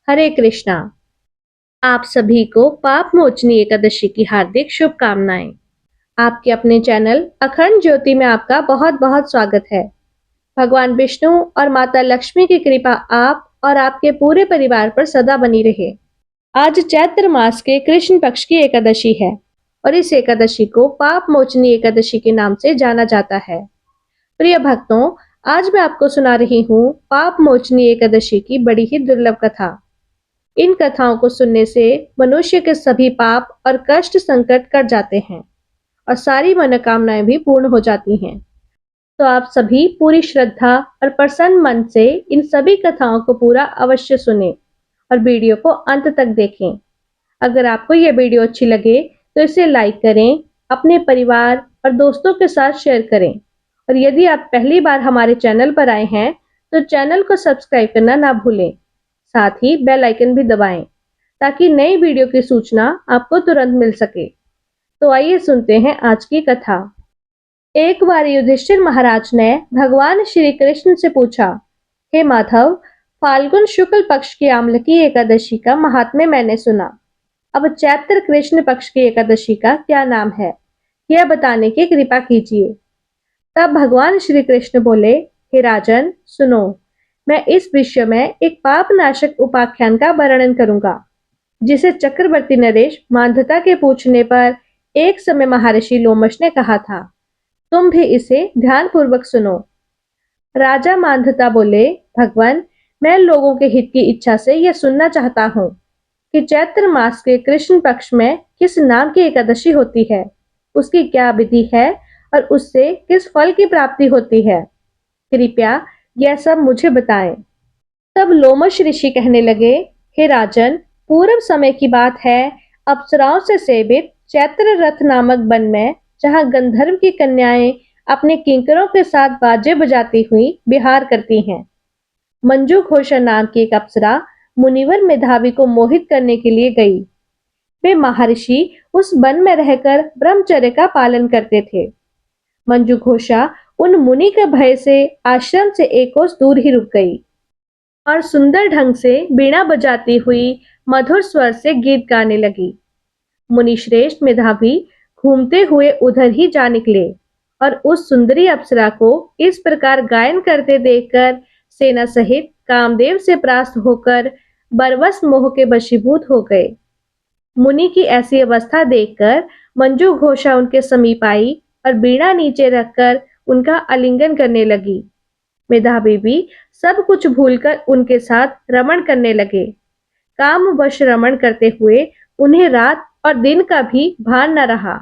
हरे कृष्णा। आप सभी को पाप मोचनी एकादशी की हार्दिक शुभकामनाएं। आपके अपने चैनल अखंड ज्योति में आपका बहुत बहुत स्वागत है। भगवान विष्णु और माता लक्ष्मी की कृपा आप और आपके पूरे परिवार पर सदा बनी रहे। आज चैत्र मास के कृष्ण पक्ष की एकादशी है और इस एकादशी को पाप मोचनी एकादशी के नाम से जाना जाता है। प्रिय भक्तों, आज मैं आपको सुना रही हूँ पाप मोचनी एकादशी की बड़ी ही दुर्लभ कथा। इन कथाओं को सुनने से मनुष्य के सभी पाप और कष्ट संकट कट जाते हैं और सारी मनोकामनाएं भी पूर्ण हो जाती हैं। तो आप सभी पूरी श्रद्धा और प्रसन्न मन से इन सभी कथाओं को पूरा अवश्य सुने और वीडियो को अंत तक देखें। अगर आपको यह वीडियो अच्छी लगे तो इसे लाइक करें, अपने परिवार और दोस्तों के साथ शेयर करें और यदि आप पहली बार हमारे चैनल पर आए हैं तो चैनल को सब्सक्राइब करना ना भूलें। साथ ही बेल आइकन भी दबाएं ताकि नई वीडियो की सूचना आपको तुरंत मिल सके। तो आइए सुनते हैं आज की कथा। एक बार युधिष्ठिर महाराज ने भगवान श्री कृष्ण से पूछा, हे माधव, फाल्गुन शुक्ल पक्ष की आम्लकी एकादशी का महात्म्य मैंने सुना। अब चैत्र कृष्ण पक्ष की एकादशी का क्या नाम है, यह बताने की कृपा कीजिए। तब भगवान श्री कृष्ण बोले, हे राजन, सुनो, मैं इस विषय में एक पाप नाशक उपाख्यान का वर्णन करूंगा, जिसे चक्रवर्ती नरेश मांधाता के पूछने पर एक समय महर्षि लोमश ने कहा था। तुम भी इसे ध्यान पूर्वक सुनो। राजा मांधाता बोले, भगवान, मैं लोगों के हित की इच्छा से यह सुनना चाहता हूँ कि चैत्र मास के कृष्ण पक्ष में किस नाम की एकादशी होती है, उसकी क्या विधि है और उससे किस फल की प्राप्ति होती है। कृपया यह सब मुझे बताएं। तब लोमश ऋषि कहने लगे, हे राजन, पूर्व समय की बात है। अप्सराओं से सेवित चैत्र रथ नामक वन में, जहाँ गंधर्व की कन्याएं अपने किंकरों के साथ बाजे बजाती हुई विहार करती हैं, मंजू घोषा नाम की एक अप्सरा मुनिवर मेधावी को मोहित करने के लिए गई। वे महर्षि उस वन में रहकर ब्रह्मचर्य का पालन करते थे। मंजू घोषा उन मुनि के भय से आश्रम से एक कोस दूर ही रुक गई और सुंदर ढंग से बीणा बजाती हुई मधुर स्वर से गीत गाने लगी। मुनि श्रेष्ठ मेधावी घूमते हुए उधर ही जा निकले और उस सुंदरी अप्सरा को इस प्रकार गायन करते देखकर सेना सहित कामदेव से परास्त होकर बरवस मोह के वशीभूत हो गए। मुनि की ऐसी अवस्था देखकर मंजू घोषा उनके समीप आई और बीणा नीचे रखकर उनका आलिंगन करने लगी। मेधावी भी सब कुछ भूलकर उनके साथ रमण करने लगे। कामवश रमण करते हुए उन्हें रात और दिन का भी भान न रहा।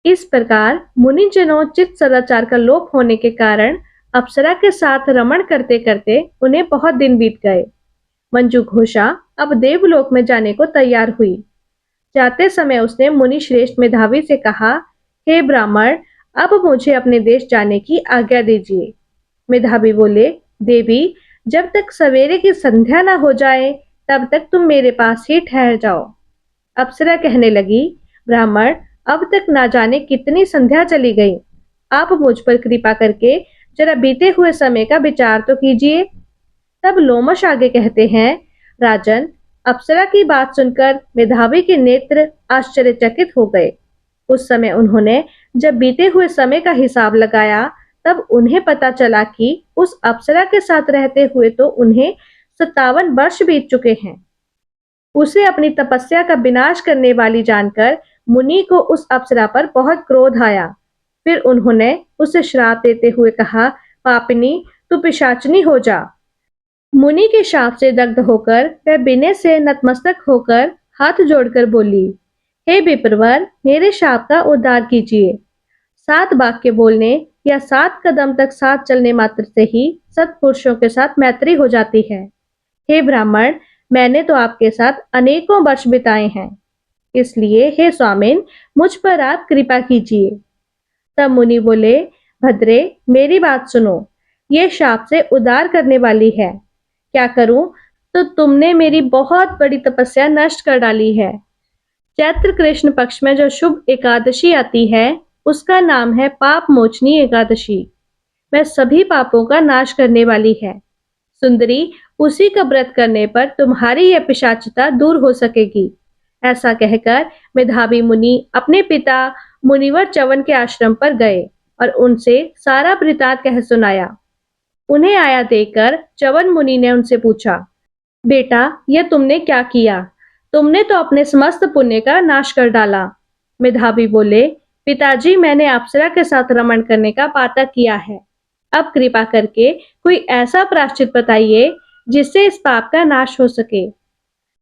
इस प्रकार मुनिजनों चित्त सदाचार का लोप होने के कारण अप्सरा के साथ रमण करते करते उन्हें बहुत दिन बीत गए। मंजू घोषा अब देवलोक में जाने को तैयार हुई। जाते समय उसने मुनि श्रेष्ठ मेधावी से कहा, हे ब्राह्मण, अब मुझे अपने देश जाने की आज्ञा दीजिए। मेधावी बोले, देवी, जब तक सवेरे की संध्या न हो जाए तब तक तुम मेरे पास ही ठहर जाओ। अप्सरा कहने लगी, ब्राह्मण, अब तक ना जाने कितनी संध्या चली गई। आप मुझ पर कृपा करके जरा बीते हुए समय का विचार तो कीजिए। तब लोमश आगे कहते हैं, राजन, अप्सरा की बात सुनकर मेधावी के नेत्र आश्चर्यचकित हो गए। उस समय उन्होंने जब बीते हुए समय का हिसाब लगाया तब उन्हें पता चला कि उस अप्सरा के साथ रहते हुए तो उन्हें 57 वर्ष बीत चुके हैं। उसे अपनी तपस्या का विनाश करने वाली जानकर मुनि को उस अप्सरा पर बहुत क्रोध आया। फिर उन्होंने उसे श्राप देते हुए कहा, पापिनी, तू पिशाचनी हो जा। मुनि के शाप से दग्ध होकर वह विनय से नतमस्तक होकर हाथ जोड़कर बोली, हे विप्रवर, मेरे शाप का उद्धार कीजिए। 7 वाक्य बोलने या 7 कदम तक साथ चलने मात्र से ही सत्पुरुषों के साथ मैत्री हो जाती है। हे ब्राह्मण, मैंने तो आपके साथ अनेकों वर्ष बिताए हैं, इसलिए हे स्वामिन, मुझ पर आप कृपा कीजिए। तब मुनि बोले, भद्रे, मेरी बात सुनो, ये शाप से उद्धार करने वाली है। क्या करूं? तो तुमने मेरी बहुत बड़ी तपस्या नष्ट कर डाली है। चैत्र कृष्ण पक्ष में जो शुभ एकादशी आती है उसका नाम है पाप मोचनी एकादशी। वह सभी पापों का नाश करने वाली है। सुंदरी, उसी का व्रत करने पर तुम्हारी यह पिशाचता दूर हो सकेगी। ऐसा कहकर मेधावी मुनि अपने पिता मुनिवर च्यवन के आश्रम पर गए और उनसे सारा वृतांत कह सुनाया। उन्हें आया देखकर च्यवन मुनि ने उनसे पूछा, बेटा, यह तुमने क्या किया? तुमने तो अपने समस्त पुण्य का नाश कर डाला। मेधावी बोले, पिताजी, मैंने अप्सरा के साथ रमण करने का पातक किया है। अब कृपा करके कोई ऐसा प्रायश्चित बताइए जिससे इस पाप का नाश हो सके।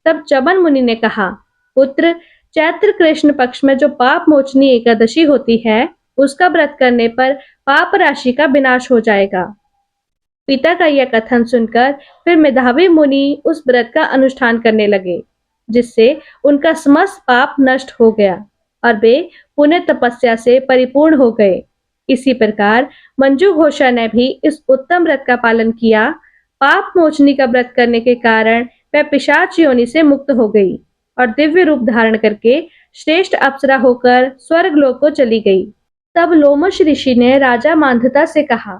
तब च्यवन मुनि ने कहा, पुत्र, चैत्र कृष्ण पक्ष में जो पाप मोचनी एकादशी होती है, उसका व्रत करने पर पाप राशि का विनाश हो जाएगा। पिता का यह कथन सुनकर फिर मेधावी मुनि उस व्रत का अनुष्ठान करने लगे, जिससे उनका समस्त पाप नष्ट हो गया और वे पुण्य तपस्या से परिपूर्ण हो गए। इसी प्रकार मंजू घोषा ने भी इस उत्तम व्रत का पालन किया। पाप मोचनी का व्रत करने के कारण वह पिशाच योनि से मुक्त हो गई और दिव्य रूप धारण करके श्रेष्ठ अप्सरा होकर स्वर्ग लोक को चली गई। तब लोमश ऋषि ने राजा मांधाता से कहा,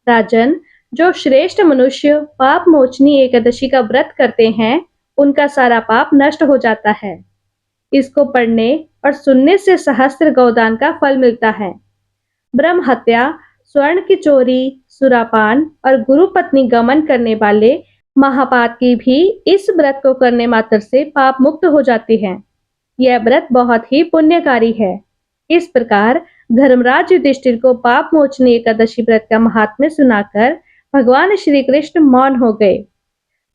राजन, जो श्रेष्ठ मनुष्य पाप मोचनी एकादशी का व्रत करते हैं, उनका सारा पाप नष्ट हो जाता है। इसको पढ़ने और सुनने से सहस्त्र गौदान का फल मिलता है। ब्रह्म हत्या, स्वर्ण की चोरी, सुरापान और गुरु पत्नी गमन करने वाले महापातकी भी इस व्रत को करने मात्र से पाप मुक्त हो जाती हैं। यह व्रत बहुत ही पुण्यकारी है। इस प्रकार धर्मराज युधिष्ठिर को पाप मोचनी एकादशी व्रत का महात्म्य सुनाकर भगवान श्री कृष्ण मौन हो गए।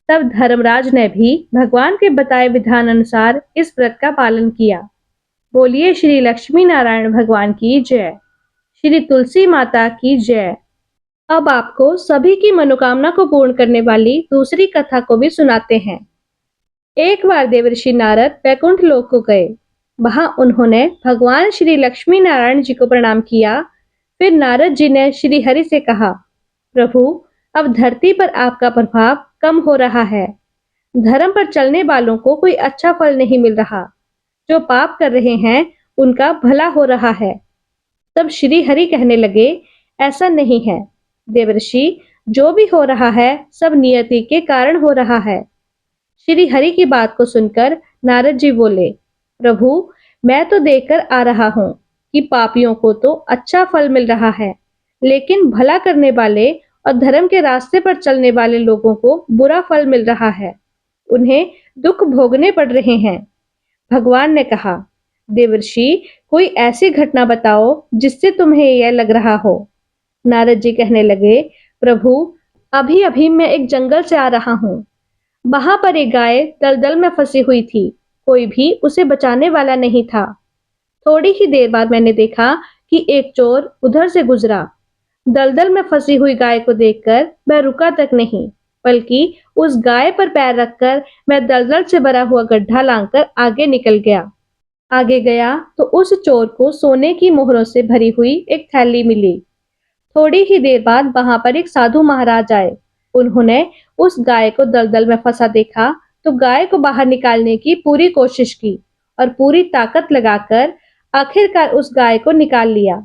तब धर्मराज ने भी भगवान के बताए विधान अनुसार इस व्रत का पालन किया। बोलिए श्री लक्ष्मी नारायण भगवान की जय। श्री तुलसी माता की जय। अब आपको सभी की मनोकामना को पूर्ण करने वाली दूसरी कथा को भी सुनाते हैं। एक बार देवर्षि नारद वैकुंठ लोक को गए। वहां उन्होंने भगवान श्री लक्ष्मी नारायण जी को प्रणाम किया। फिर नारद जी ने श्री हरि से कहा, प्रभु, अब धरती पर आपका प्रभाव कम हो रहा है। धर्म पर चलने वालों को कोई अच्छा फल नहीं मिल रहा। जो पाप कर रहे हैं उनका भला हो रहा है। तब श्री हरि कहने लगे, ऐसा नहीं है देवर्षि, जो भी हो रहा है सब नियति के कारण हो रहा है। श्री हरि की बात को सुनकर नारद जी बोले, प्रभु, मैं तो देखकर आ रहा हूँ कि पापियों को तो अच्छा फल मिल रहा है, लेकिन भला करने वाले और धर्म के रास्ते पर चलने वाले लोगों को बुरा फल मिल रहा है। उन्हें दुख भोगने पड़ रहे हैं। भगवान ने कहा, देवर्षि, कोई ऐसी घटना बताओ जिससे तुम्हें यह लग रहा हो। नारद जी कहने लगे, प्रभु, अभी अभी मैं एक जंगल से आ रहा हूँ। वहां पर एक गाय दलदल में फंसी हुई थी। कोई भी उसे बचाने वाला नहीं था। थोड़ी ही देर बाद मैंने देखा कि एक चोर उधर से गुजरा। दलदल में फंसी हुई गाय को देखकर मैं रुका तक नहीं, बल्कि उस गाय पर पैर रखकर मैं दलदल से भरा हुआ गड्ढा लांघकर आगे निकल गया। आगे गया तो उस चोर को सोने की मोहरों से भरी हुई एक थैली मिली। थोड़ी ही देर बाद वहां पर एक साधु महाराज आए। उन्होंने उस गाय को दलदल में फंसा देखा तो गाय को बाहर निकालने की पूरी कोशिश की और पूरी ताकत लगाकर आखिरकार उस गाय को निकाल लिया।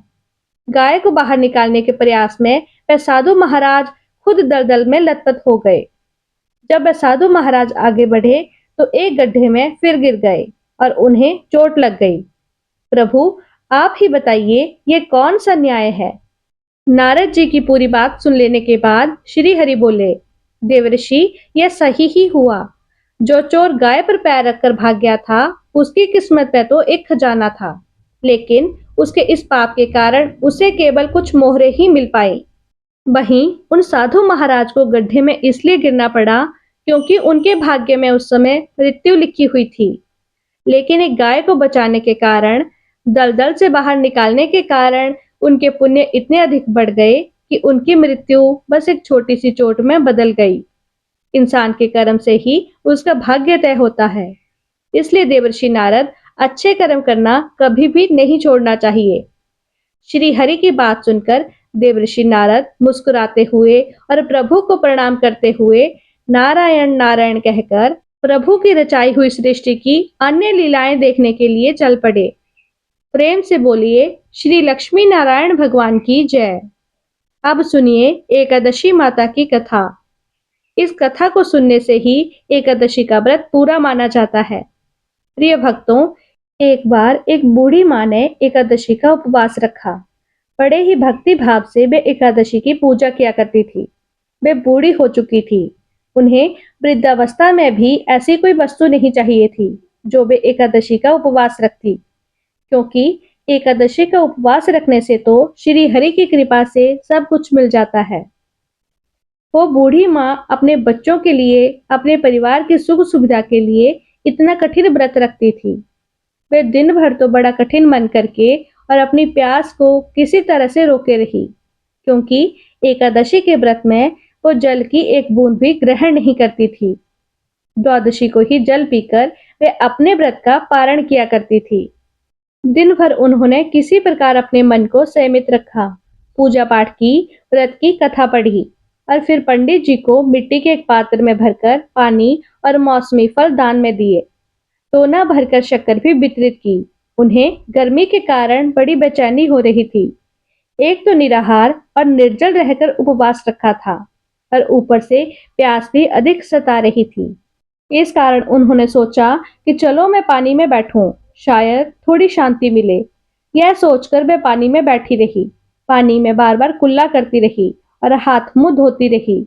गाय को बाहर निकालने के प्रयास में वह साधु महाराज खुद दलदल में लतपत हो गए। जब वह साधु महाराज आगे बढ़े तो एक गड्ढे में फिर गिर गए और उन्हें चोट लग गई। प्रभु, आप ही बताइए, ये कौन सा न्याय है? नारद जी की पूरी बात सुन लेने के बाद श्री हरि बोले, देवर्षि, यह सही ही हुआ। जो चोर गाय पर पैर रखकर भाग गया था, उसकी किस्मत में तो एक खजाना था, लेकिन उसके इस पाप के कारण उसे केवल कुछ मोहरे ही मिल पाई। वहीं उन साधु महाराज को गड्ढे में इसलिए गिरना पड़ा क्योंकि उनके भाग्य में उस समय मृत्यु लिखी हुई थी। लेकिन एक गाय को बचाने के कारण, दलदल से बाहर निकालने के कारण उनके पुण्य इतने अधिक बढ़ गए कि उनकी मृत्यु बस एक छोटी सी चोट में बदल गई। इंसान के कर्म से ही उसका भाग्य तय होता है। इसलिए देवर्षि नारद, अच्छे कर्म करना कभी भी नहीं छोड़ना चाहिए। श्री हरि की बात सुनकर देवर्षि नारद मुस्कुराते हुए और प्रभु को प्रणाम करते हुए नारायण नारायण कहकर प्रभु की रचाई हुई सृष्टि की अन्य लीलाएं देखने के लिए चल पड़े। प्रेम से बोलिए श्री लक्ष्मी नारायण भगवान की जय। अब सुनिए एकादशी माता की कथा। इस कथा को सुनने से ही एकादशी का व्रत पूरा माना जाता है। प्रिय भक्तों, एक बार एक बूढ़ी माँ ने एकादशी का उपवास रखा। बड़े ही भक्ति भाव से वे एकादशी की पूजा किया करती थी। वे बूढ़ी हो चुकी थी। उन्हें वृद्धावस्था में भी ऐसी कोई वस्तु नहीं चाहिए थी जो वे एकादशी का उपवास रखती, क्योंकि एकादशी का उपवास रखने से तो श्री हरि की कृपा से सब कुछ मिल जाता है। वो बूढ़ी माँ अपने बच्चों के लिए, अपने परिवार की सुख सुविधा के लिए इतना कठिन व्रत रखती थी। वे दिन भर तो बड़ा कठिन मन करके और अपनी प्यास को किसी तरह से रोके रही, क्योंकि एकादशी के व्रत में वो जल की एक बूंद भी ग्रहण नहीं करती थी। द्वादशी को ही जल पीकर वे अपने व्रत का पारण किया करती थी। दिन भर उन्होंने किसी प्रकार अपने मन को संयमित रखा, पूजा पाठ की, व्रत की कथा पढ़ी और फिर पंडित जी को मिट्टी के एक पात्र में भरकर पानी और मौसमी फल दान में दिए। टोना भरकर शक्कर भी वितरित की। उन्हें गर्मी के कारण बड़ी बेचैनी हो रही थी। एक तो निराहार और निर्जल रहकर उपवास रखा था और ऊपर से प्यास भी अधिक सता रही थी। इस कारण उन्होंने सोचा कि चलो मैं पानी में बैठूं, शायद थोड़ी शांति मिले। यह सोचकर वे पानी में बैठी रही। पानी में बार बार कुल्ला करती रही और हाथ मुंह धोती रही।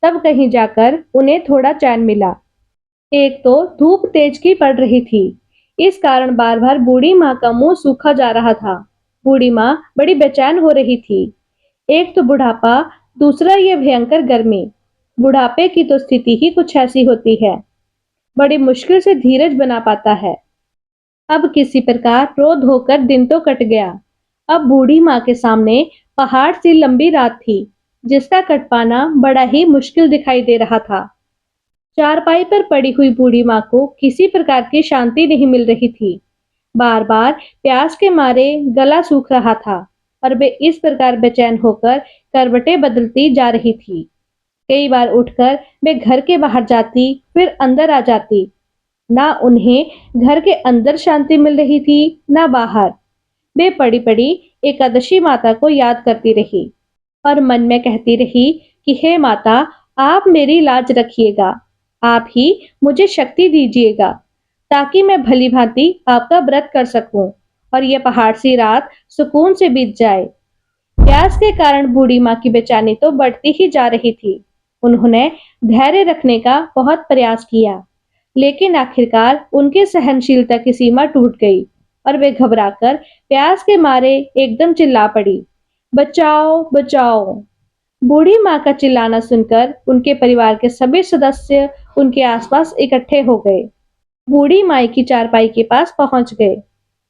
तब कहीं जाकर उन्हें थोड़ा चैन मिला। एक तो धूप तेज की पड़ रही थी, इस कारण बार बार बूढ़ी माँ का मुंह सूखा जा रहा था। बूढ़ी माँ बड़ी बेचैन हो रही थी। एक तो बुढ़ापा, दूसरा ये भयंकर गर्मी। बुढ़ापे की तो स्थिति ही कुछ ऐसी होती है, बड़ी मुश्किल से धीरज बना पाता है। अब किसी प्रकार रो धोकर दिन तो कट गया। अब बूढ़ी माँ के सामने पहाड़ सी लंबी रात थी, जिसका कट पाना बड़ा ही मुश्किल दिखाई दे रहा था। चारपाई पर पड़ी हुई बूढ़ी माँ को किसी प्रकार की शांति नहीं मिल रही थी। बार बार प्यास के मारे गला सूख रहा था और वे इस प्रकार बेचैन होकर करवटें बदलती जा रही थी। कई बार उठकर वे घर के बाहर जाती, फिर अंदर आ जाती। ना उन्हें घर के अंदर शांति मिल रही थी, ना बाहर। वे पड़ी पड़ी एकादशी माता को याद करती रही और मन में कहती रही कि हे माता, आप मेरी लाज रखिएगा, आप ही मुझे शक्ति दीजिएगा, ताकि मैं भली भांति आपका व्रत कर सकूं और यह पहाड़ सी रात सुकून से बीत जाए। प्यास के कारण बूढ़ी माँ की बेचैनी तो बढ़ती ही जा रही थी। उन्होंने धैर्य रखने का बहुत प्रयास किया, लेकिन आखिरकार उनकी सहनशीलता की सीमा टूट गई और वे घबराकर प्यास के मारे एकदम चिल्ला पड़ी, बचाओ बचाओ। बूढ़ी माँ का चिल्लाना सुनकर उनके परिवार के सभी सदस्य उनके आसपास इकट्ठे हो गए। बूढ़ी माई की चारपाई के पास पहुंच गए।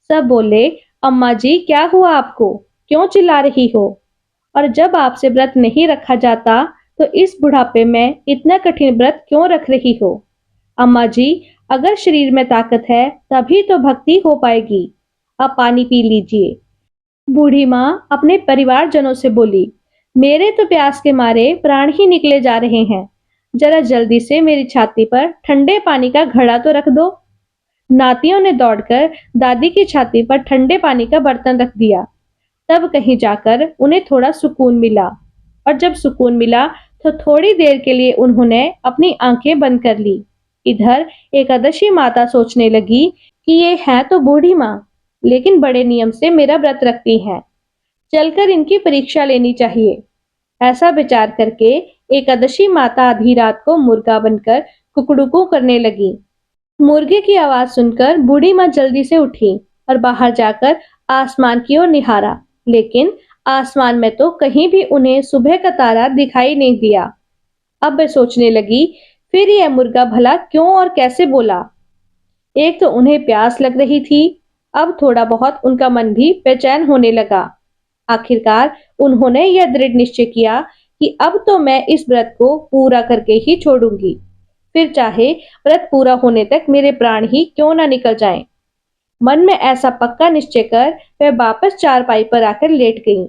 सब बोले, अम्मा जी, क्या हुआ आपको? क्यों चिल्ला रही हो? और जब आपसे व्रत नहीं रखा जाता तो इस बुढ़ापे में इतना कठिन व्रत क्यों रख रही हो? अम्मा जी, अगर शरीर में ताकत है तभी तो भक्ति हो पाएगी। अब पानी पी लीजिए। बूढ़ी माँ अपने परिवारजनों से बोली, मेरे तो प्यास के मारे प्राण ही निकले जा रहे हैं। जरा जल्दी से मेरी छाती पर ठंडे पानी का घड़ा तो रख दो। नातियों ने दौड़कर दादी की छाती पर ठंडे पानी का बर्तन रख दिया। तब कहीं जाकर उन्हें थोड़ा सुकून मिला, और जब सुकून मिला तो थोड़ी देर के लिए उन्होंने अपनी आंखें बंद कर ली। इधर एकादशी माता सोचने लगी कि ये है तो बूढ़ी माँ, लेकिन बड़े नियम से मेरा व्रत रखती हैं। चलकर इनकी परीक्षा लेनी चाहिए। ऐसा विचार करके एकादशी माता आधी रात को मुर्गा बनकर कुकड़ुकू करने लगी। मुर्गे की आवाज सुनकर बूढ़ी माँ जल्दी से उठी और बाहर जाकर आसमान की ओर निहारा, लेकिन आसमान में तो कहीं भी उन्हें सुबह का तारा दिखाई नहीं दिया। अब वे सोचने लगी, फिर यह मुर्गा भला क्यों और कैसे बोला? एक तो उन्हें प्यास लग रही थी, अब थोड़ा बहुत उनका मन भी बेचैन होने लगा। आखिरकार उन्होंने यह दृढ़ निश्चय किया कि अब तो मैं इस व्रत को पूरा करके ही छोड़ूंगी, फिर चाहे व्रत पूरा होने तक मेरे प्राण ही क्यों ना निकल जाएं। मन में ऐसा पक्का निश्चय कर वह वापस चारपाई पर आकर लेट गईं।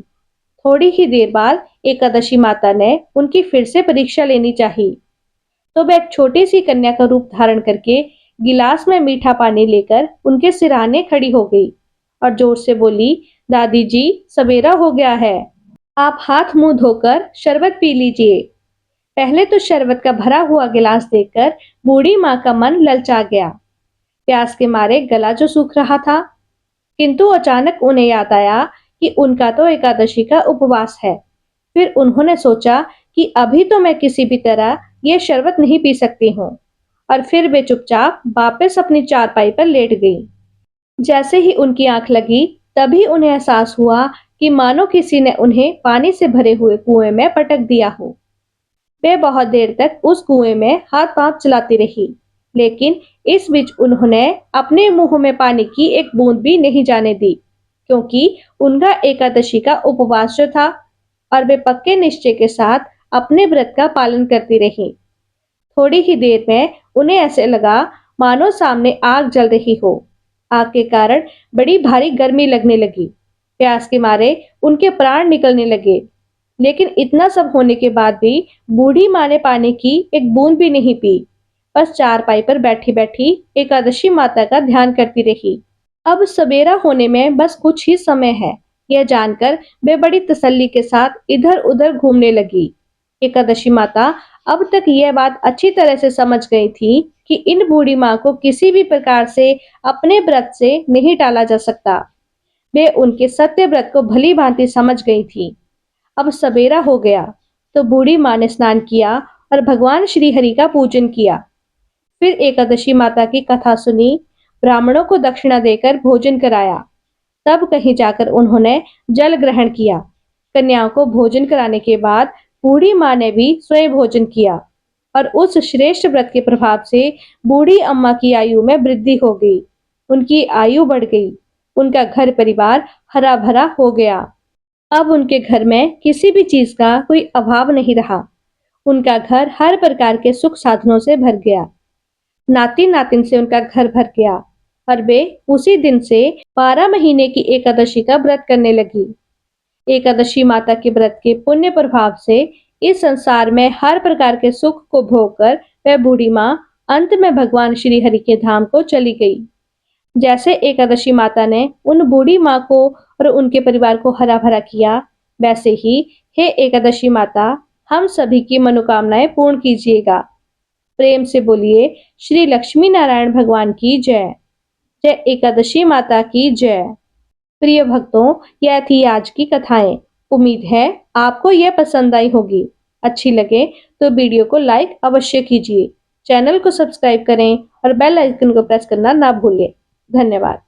थोड़ी ही देर बाद एकादशी माता ने उनकी फिर से परीक्षा लेनी चाहिए, तो वह एक छोटी सी कन्या का रूप धारण करके गिलास में मीठा पानी लेकर उनके सिरहाने खड़ी हो गई और जोर से बोली, दादी जी, सवेरा हो गया है, आप हाथ मुंह धोकर शरबत पी लीजिए। पहले तो शरबत का भरा हुआ गिलास देखकर बूढ़ी माँ का मन ललचा गया। प्यास के मारे गला जो सूख रहा था, किंतु अचानक उन्हें याद आया कि उनका तो एकादशी का उपवास है। फिर उन्होंने सोचा कि अभी तो मैं किसी भी तरह ये शरबत नहीं पी सकती हूँ, और फिर वे चुपचाप वापस अपनी चारपाई पर लेट गई। जैसे ही उनकी आंख लगी, तभी उन्हें एहसास हुआ कि मानो किसी ने उन्हें पानी से भरे हुए कुएं में पटक दिया हो। वे बहुत देर तक उस कुएं में हाथ पांव चलाती रही, लेकिन इस बीच उन्होंने अपने मुंह में पानी की एक बूंद भी नहीं जाने दी, क्योंकि उनका एकादशी का उपवास जो था, और वे पक्के निश्चय के साथ अपने व्रत का पालन करती रही। थोड़ी ही देर में उन्हें ऐसे लगा मानो सामने आग जल रही हो। आग के कारण बड़ी भारी गर्मी लगने लगी। प्यास के मारे उनके प्राण निकलने लगे। लेकिन इतना सब होने के बाद भी बूढ़ी माँ ने पानी की एक बूंद भी नहीं पी। बस चारपाई पर बैठी बैठी एकादशी माता का ध्यान करती रही। अब सवेरा होने में बस कुछ ही समय है, यह जानकर वे बड़ी तसल्ली के साथ इधर उधर घूमने लगी। एकादशी माता अब तक यह बात अच्छी तरह से समझ गई थी कि इन बूढ़ी माँ को किसी भी प्रकार से अपने व्रत से नहीं टाला जा सकता। वे उनके सत्य व्रत को भली भांति समझ गई थी। अब सवेरा हो गया तो बूढ़ी माँ ने स्नान किया और भगवान श्री हरि का पूजन किया। फिर एकादशी माता की कथा सुनी, ब्राह्मणों को दक्षिणा देकर भोजन कराया। तब कहीं जाकर उन्होंने जल ग्रहण किया। कन्याओं को भोजन कराने के बाद बूढ़ी माँ ने भी स्वयं भोजन किया, और उस श्रेष्ठ व्रत के प्रभाव से बूढ़ी अम्मा की आयु में वृद्धि हो गई। उनकी आयु बढ़ गई। उनका घर परिवार हरा भरा हो गया। अब उनके घर में किसी भी चीज का कोई अभाव नहीं रहा। उनका घर हर प्रकार के सुख साधनों से भर गया। नाती नातिन से उनका घर भर गया, और वे उसी दिन से 12 महीने की एकादशी का व्रत करने लगी। एकादशी माता के व्रत के पुण्य प्रभाव से इस संसार में हर प्रकार के सुख को भोगकर वह बूढ़ी माँ अंत में भगवान श्री हरि के धाम को चली गई। जैसे एकादशी माता ने उन बूढ़ी माँ को और उनके परिवार को हरा भरा किया, वैसे ही हे एकादशी माता, हम सभी की मनोकामनाएं पूर्ण कीजिएगा। प्रेम से बोलिए श्री लक्ष्मी नारायण भगवान की जय। जय एकादशी माता की जय। प्रिय भक्तों, यह थी आज की कथाएं। उम्मीद है आपको यह पसंद आई होगी। अच्छी लगे तो वीडियो को लाइक अवश्य कीजिए, चैनल को सब्सक्राइब करें और बेल आइकन को प्रेस करना ना भूलें। धन्यवाद।